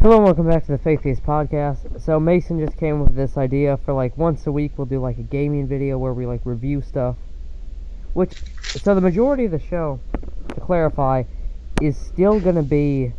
Hello and welcome back to the Faith-Based Podcast. So Mason just came with this idea for like once a week we'll do like a gaming video where we like review stuff. So the majority of the show, to clarify, is still gonna be,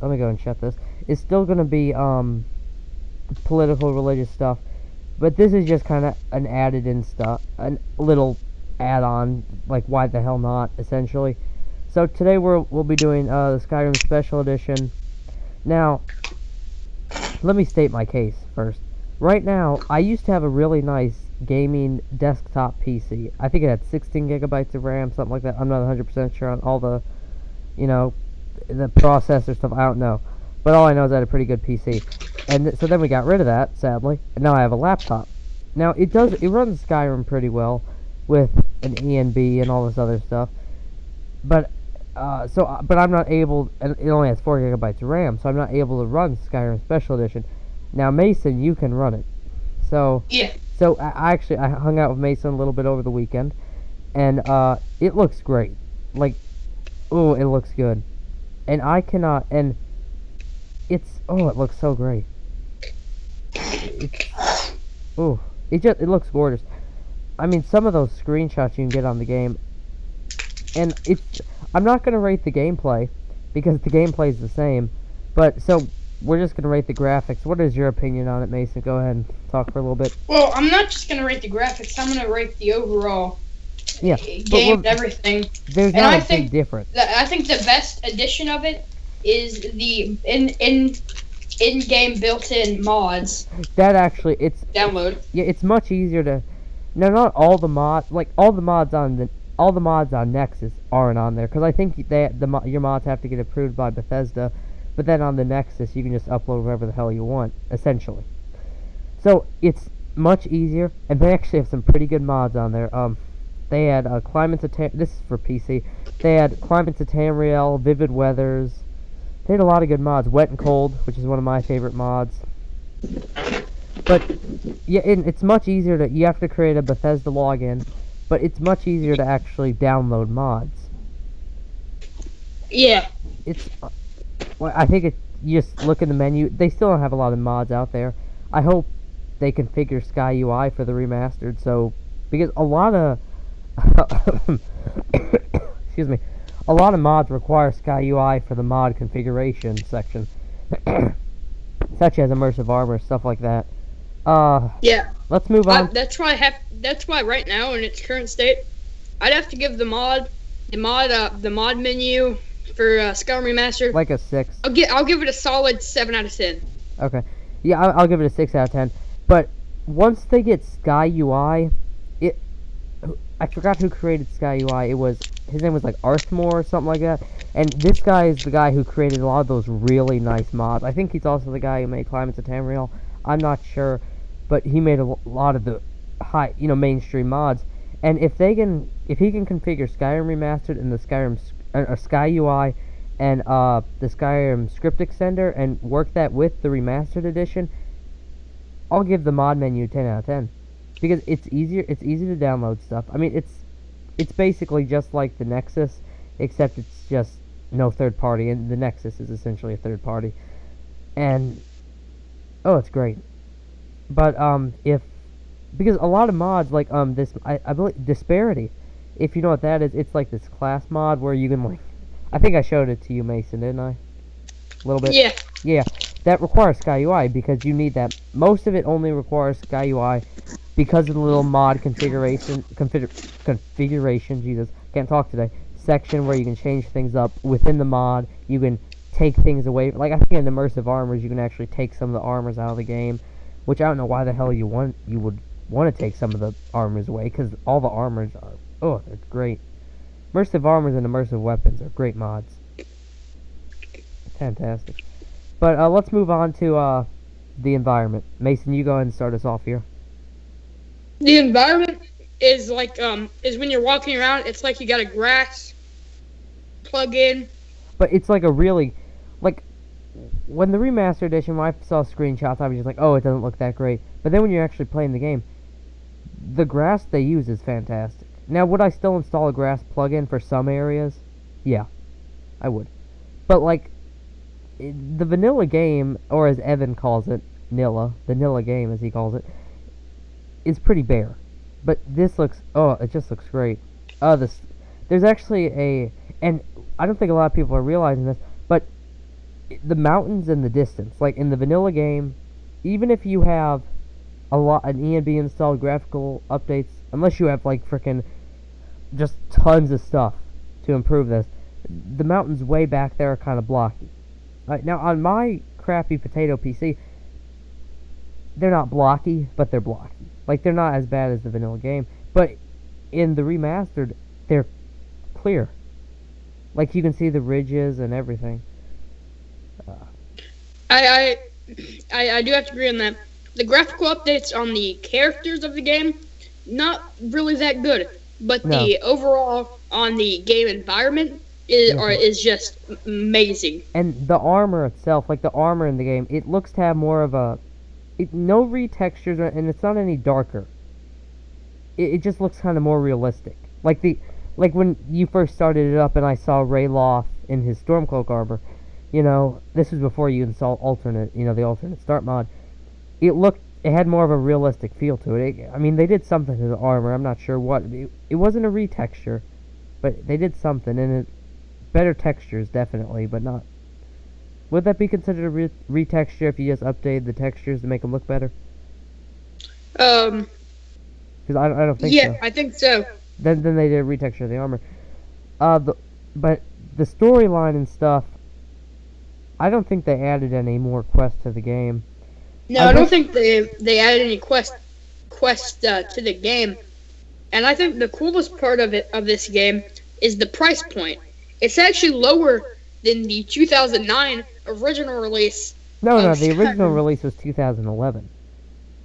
let me go and shut this, is still gonna be political religious stuff. But this is just kind of an added in stuff, a little add-on, like why the hell not, essentially. So today we'll be doing the Skyrim Special Edition. Now, let me state my case first. Right now, I used to have a really nice gaming desktop PC. I think it had 16 gigabytes of RAM, something like that. I'm not 100% sure on all the, the processor stuff. I don't know. But all I know is I had a pretty good PC. And so then we got rid of that, sadly. And now I have a laptop. Now, it runs Skyrim pretty well with an ENB and all this other stuff. But I'm not able, and it only has 4 gigabytes of RAM, so I'm not able to run Skyrim Special Edition. Now, Mason, you can run it. Yeah. So I hung out with Mason a little bit over the weekend, and it looks great. Like, oh, it looks good. And I cannot, and it looks so great. It looks gorgeous. I mean, some of those screenshots you can get on the game, and I'm not going to rate the gameplay, because the gameplay is the same, but, so, we're just going to rate the graphics. What is your opinion on it, Mason? Go ahead and talk for a little bit. Well, I'm not just going to rate the graphics, I'm going to rate the overall game and everything. There's not a big difference. I think the best addition of it is the in-game built-in mods. That actually, it's... Download. Yeah, it's much easier to... No, not all the mods, like, all the mods on Nexus aren't on there, because I think your mods have to get approved by Bethesda, but then on the Nexus you can just upload whatever the hell you want, essentially. So it's much easier, and they actually have some pretty good mods on there. They had Climate to this is for PC. They had Climate to Tamriel, Vivid Weathers. They had a lot of good mods. Wet and Cold, which is one of my favorite mods. But yeah, it's much easier to. You have to create a Bethesda login. But it's much easier to actually download mods. Yeah. I think you just look in the menu. They still don't have a lot of mods out there. I hope they configure Sky UI for the Remastered. So, because a lot of, excuse me, a lot of mods require Sky UI for the mod configuration section, such as immersive armor, stuff like that. Yeah. Let's move on. That's why right now in its current state, I'd have to give the mod menu for Skyrim Remastered like a 6. I'll give it a solid 7 out of 10. Okay. Yeah, I'll give it a 6 out of 10. But once they get Sky UI, I forgot who created Sky UI. His name was like Arthmore or something like that. And this guy is the guy who created a lot of those really nice mods. I think he's also the guy who made Climate to Tamriel. I'm not sure, but he made a lot of the high, mainstream mods. And if he can configure Skyrim Remastered and the Skyrim Sky UI and the Skyrim script extender and work that with the Remastered edition, I'll give the mod menu 10 out of 10 because it's easier. It's easy to download stuff. I mean, it's basically just like the Nexus, except it's just no third party, and the Nexus is essentially a third party. And it's great. But because a lot of mods like I believe Disparity, if you know what that is, it's like this class mod where you can I think I showed it to you, Mason, didn't I? A little bit. Yeah. Yeah, that requires Sky UI because you need that. Most of it only requires Sky UI because of the little mod configuration. Jesus, can't talk today. Section where you can change things up within the mod. You can take things away. Like I think in immersive armors, you can actually take some of the armors out of the game, which I don't know why the hell you would want to take some of the armors away, because all the armors are they're great. Immersive armors and immersive weapons are great mods. Fantastic. But let's move on to the environment. Mason, you go ahead and start us off here. The environment is like is when you're walking around, it's like you got a grass plug-in. But it's like a really when the Remastered Edition, when I saw screenshots, I was just like, oh, it doesn't look that great. But then when you're actually playing the game, the grass they use is fantastic. Now, would I still install a grass plugin for some areas? Yeah, I would. But, the vanilla game, or as Evan calls it, Nilla, the Nilla game as he calls it, is pretty bare. But this looks, it just looks great. There's actually and I don't think a lot of people are realizing this, but the mountains and the distance, like in the vanilla game, even if you have an ENB installed graphical updates, unless you have like frickin' just tons of stuff to improve this, the mountains way back there are kind of blocky. Now on my crappy potato PC, they're not blocky, but they're blocky. Like, they're not as bad as the vanilla game, but in the remastered, they're clear. Like, you can see the ridges and everything. I do have to agree on that. The graphical updates on the characters of the game, not really that good, but the overall on the game environment is just amazing. And the armor itself, like the armor in the game, it looks to have more of a no retextures, and it's not any darker. It just looks kind of more realistic. Like when you first started it up and I saw Rayloff in his Stormcloak armor, this was before you install the alternate start mod. It had more of a realistic feel to it. I mean, they did something to the armor. I'm not sure what. It wasn't a retexture, but they did something, and better textures definitely, but not. Would that be considered a retexture if you just updated the textures to make them look better? Because I don't think so. Yeah, I think so. Then they did a retexture of the armor. But the storyline and stuff, I don't think they added any more quests to the game. No, I don't think they added any quests to the game. And I think the coolest part of this game is the price point. It's actually lower than the 2009 original release. No, the original release was 2011.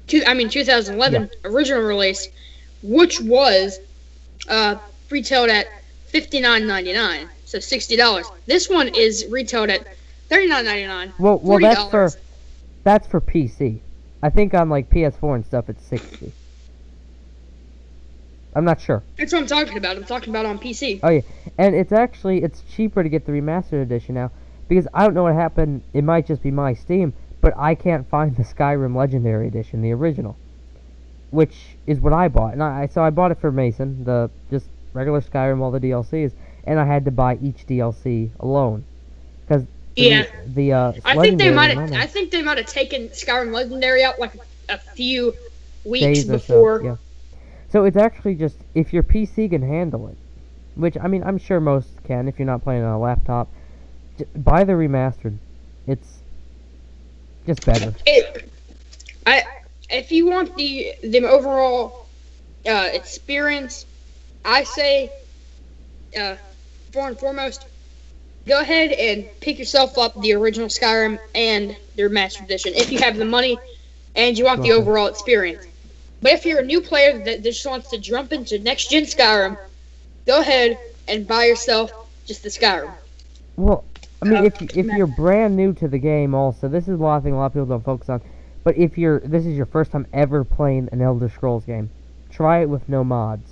2011 original release, which was retailed at $59.99, so $60. This one is retailed at $39.99. Well, that's for PC. I think on like PS4 and stuff, it's $60. I'm not sure. That's what I'm talking about. I'm talking about on PC. Oh yeah, and it's cheaper to get the remastered edition now, because I don't know what happened. It might just be my Steam, but I can't find the Skyrim Legendary Edition, the original, which is what I bought. And I bought it for Mason, the just regular Skyrim, all the DLCs, and I had to buy each DLC alone, because I think they might have taken Skyrim Legendary out like a few weeks before. So, yeah. So it's actually just, if your PC can handle it, which, I mean, I'm sure most can if you're not playing on a laptop, buy the remastered. It's just better. If you want the overall experience, I say, and foremost, go ahead and pick yourself up the original Skyrim and the remastered edition if you have the money and you want the overall experience. But if you're a new player that just wants to jump into next-gen Skyrim, go ahead and buy yourself just the Skyrim. Well, I mean, if you're brand new to the game also, this is a lot of people don't focus on, but if this is your first time ever playing an Elder Scrolls game, try it with no mods,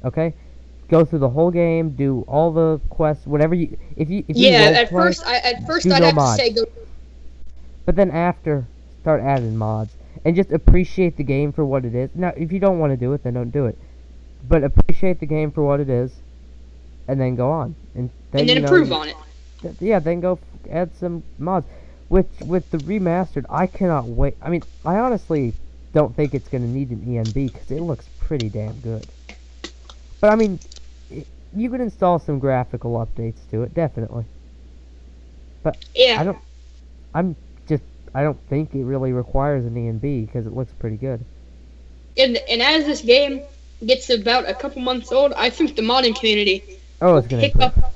okay? Go through the whole game, do all the quests, whatever you... At first I'd have to say go... But then after, start adding mods. And just appreciate the game for what it is. Now, if you don't want to do it, then don't do it. But appreciate the game for what it is, and then go on. And then improve on it. Then go add some mods. With the remastered, I cannot wait. I mean, I honestly don't think it's going to need an ENB, because it looks pretty damn good. But, I mean, you could install some graphical updates to it, definitely. But yeah. I don't think it really requires an ENB, because it looks pretty good. And as this game gets about a couple months old, I think the modding community will pick up.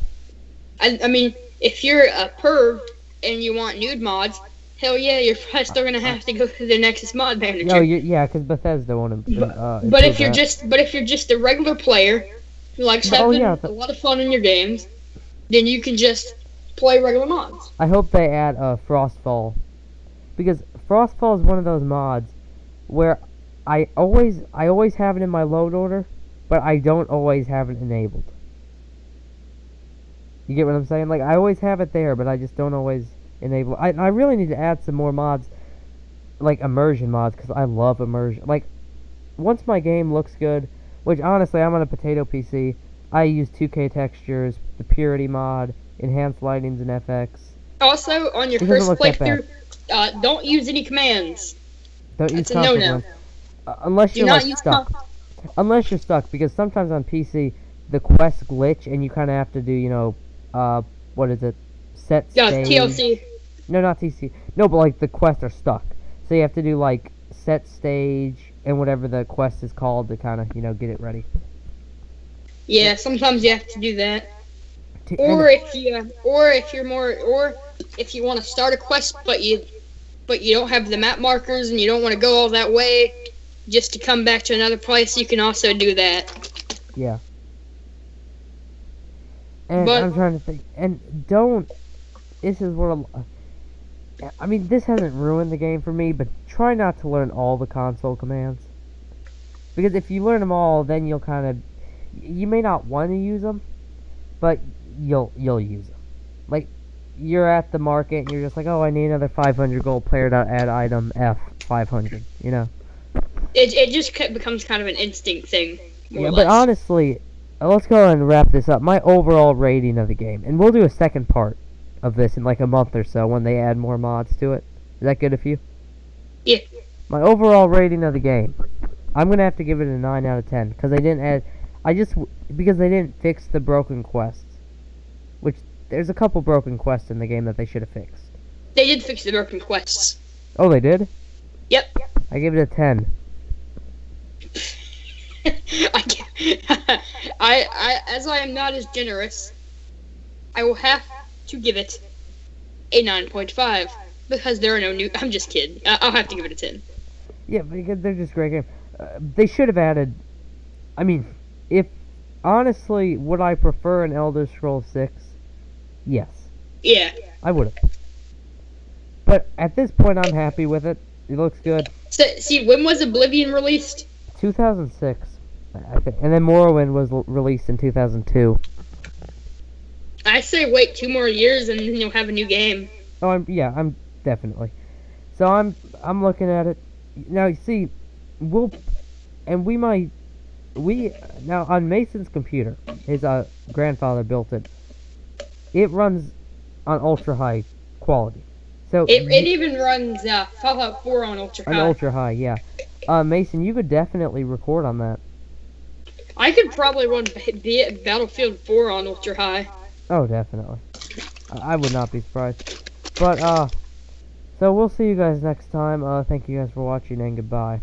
I mean, if you're a perv and you want nude mods, hell yeah, you're probably still gonna have to go through the Nexus Mod Manager. Oh yeah, because Bethesda won't. But if you're just a regular player who likes having a lot of fun in your games, then you can just play regular mods. I hope they add Frostfall. Because Frostfall is one of those mods where I always have it in my load order, but I don't always have it enabled. You get what I'm saying? Like, I always have it there, but I just don't always enable. I really need to add some more mods, like immersion mods, because I love immersion. Like, once my game looks good, which honestly I'm on a potato PC, I use 2K textures, the purity mod, enhanced lightings and FX. Also, on your It first doesn't look that playthrough, don't use any commands. Don't use That's a no-no. console ones. Unless Do you're not like use stuck. Unless you're stuck, because sometimes on PC the quests glitch and you kind of have to do, you know, what is it? Set stage. TLC. No, not TC. No, but like the quests are stuck, so you have to do like set stage and whatever the quest is called to kind of, you know, get it ready. Yeah, sometimes you have to do that. T- Or and- if you want to start a quest, but you don't have the map markers and you don't want to go all that way just to come back to another place, you can also do that. Yeah. And But- I'm trying to think. And don't. This is what I mean, this hasn't ruined the game for me, but try not to learn all the console commands. Because if you learn them all, then you'll kind of. You may not want to use them, but you'll use them. Like, you're at the market and you're just like, oh, I need another 500 gold, player.add item F 500, you know? It just becomes kind of an instinct thing. Yeah, but honestly, let's go and wrap this up. My overall rating of the game, and we'll do a second part of this in like a month or so when they add more mods to it. Is that good of you? Yeah. My overall rating of the game, I'm gonna have to give it a 9 out of 10 because they didn't add. Because they didn't fix the broken quests, which there's a couple broken quests in the game that they should have fixed. They did fix the broken quests. Oh, they did? Yep. I gave it a 10. As I am not as generous, I will have to give it a 9.5 because there are no new. I'm just kidding. I'll have to give it a 10. Yeah, because they're just great games. They should have added. I mean, if honestly, would I prefer an Elder Scrolls 6? Yes, Yeah. I would have. But at this point, I'm happy with it. It looks good. So, see, when was Oblivion released? 2006, I think, and then Morrowind was released in 2002. I say wait 2 more years and then you'll have a new game. Oh, I'm definitely. So I'm looking at it now. You see, we now on Mason's computer. His grandfather built it. It runs on ultra high quality. So It even runs Fallout 4 on ultra high. on ultra high, yeah. Mason, you could definitely record on that. I could probably run Battlefield 4 on ultra high. Oh, definitely. I would not be surprised. But so we'll see you guys next time. Thank you guys for watching and goodbye.